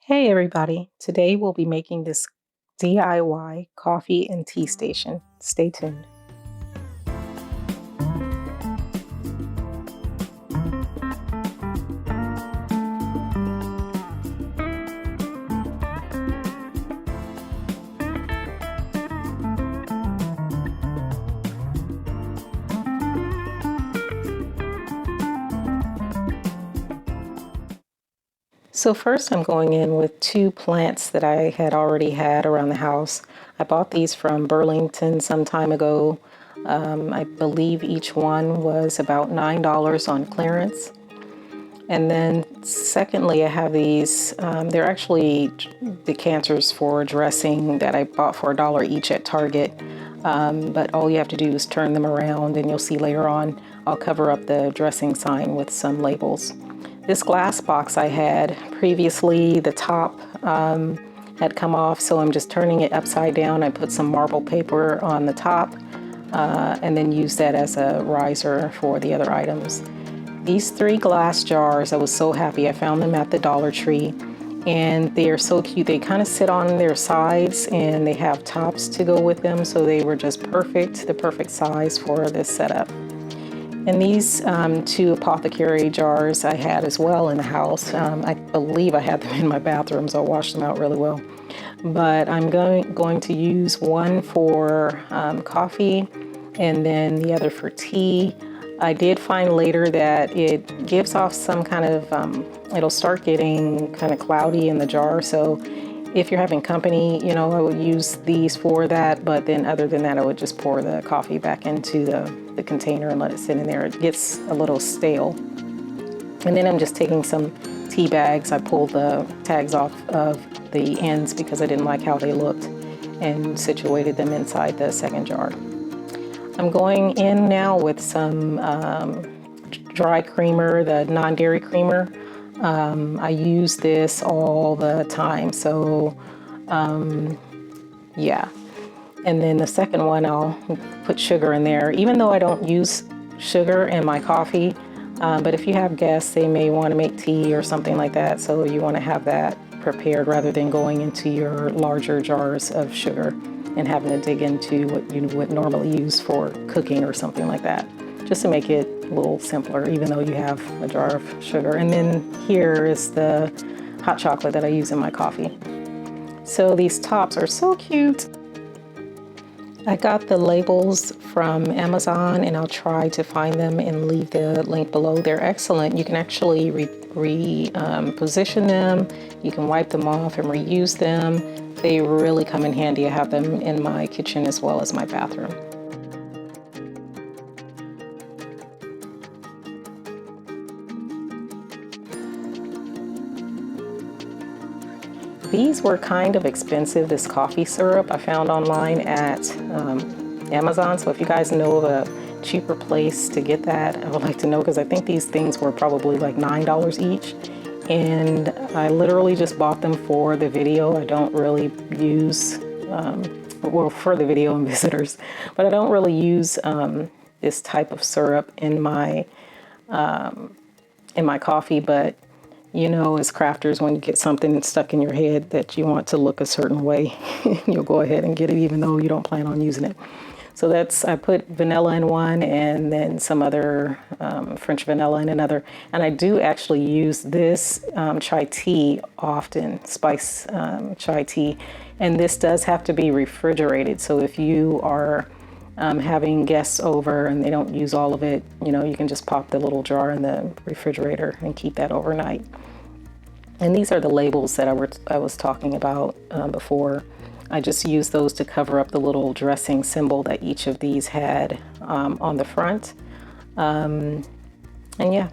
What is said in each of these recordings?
Hey everybody, today we'll be making this DIY coffee and tea station. Stay tuned. So first I'm going in with two plants that I had already had around the house. I bought these from Burlington some time ago. I believe each one was about $9 on clearance. And then secondly, I have these, they're actually decanters for dressing that I bought for $1 each at Target. But all you have to do is turn them around and you'll see later on, I'll cover up the dressing sign with some labels. This glass box I had previously, the top had come off, so I'm just turning it upside down. I put some marble paper on the top and then use that as a riser for the other items. These three glass jars, I was so happy. I found them at the Dollar Tree and they are so cute. They kind of sit on their sides and they have tops to go with them, so they were just perfect, the perfect size for this setup. And these two apothecary jars I had as well in the house. I believe I had them in my bathroom, so I washed them out really well. But I'm going to use one for coffee and then the other for tea. I did find later that it gives off some kind of, it'll start getting kind of cloudy in the jar. So if you're having company, I would use these for that. But then other than that, I would just pour the coffee back into the container and let it sit in there. It gets a little stale. And then I'm just taking some tea bags. I pulled the tags off of the ends because I didn't like how they looked and situated them inside the second jar. I'm going in now with some dry creamer, the non-dairy creamer. I use this all the time, so yeah. And then the second one, I'll put sugar in there, even though I don't use sugar in my coffee. But if you have guests, they may want to make tea or something like that, so you want to have that prepared rather than going into your larger jars of sugar and having to dig into what you would normally use for cooking or something like that, just to make it a little simpler, even though you have a jar of sugar. And then here is the hot chocolate that I use in my coffee. So these tops are so cute. I got the labels from Amazon and I'll try to find them and leave the link below. They're excellent. You can actually position them. You can wipe them off and reuse them. They really come in handy. I have them in my kitchen as well as my bathroom. These were kind of expensive, this coffee syrup I found online at Amazon. So if you guys know of a cheaper place to get that, I would like to know, because I think these things were probably like $9 each. And I literally just bought them for the video. I don't really use, well, for the video and visitors, but I don't really use this type of syrup in my coffee. But as crafters, when you get something stuck in your head that you want to look a certain way, you'll go ahead and get it even though you don't plan on using it. So I put vanilla in one and then some other French vanilla in another. And I do actually use this chai tea often, spice chai tea. And this does have to be refrigerated. So if you are having guests over and they don't use all of it, you can just pop the little jar in the refrigerator and keep that overnight. And these are the labels that I was talking about before. I just used those to cover up the little dressing symbol that each of these had on the front. And yeah.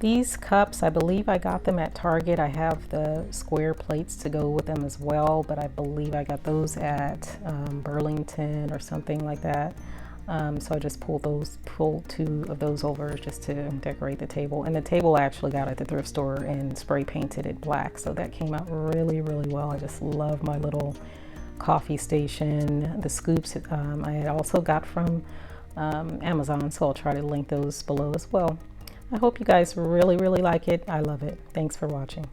These cups, I believe I got them at Target. I have the square plates to go with them as well, but I believe I got those at Burlington or something like that. So I just pulled two of those over just to decorate the table. And the table I actually got at the thrift store and spray painted it black. So that came out really, really well. I just love my little coffee station. The scoops I had also got from Amazon, so I'll try to link those below as well. I hope you guys really, really like it. I love it. Thanks for watching.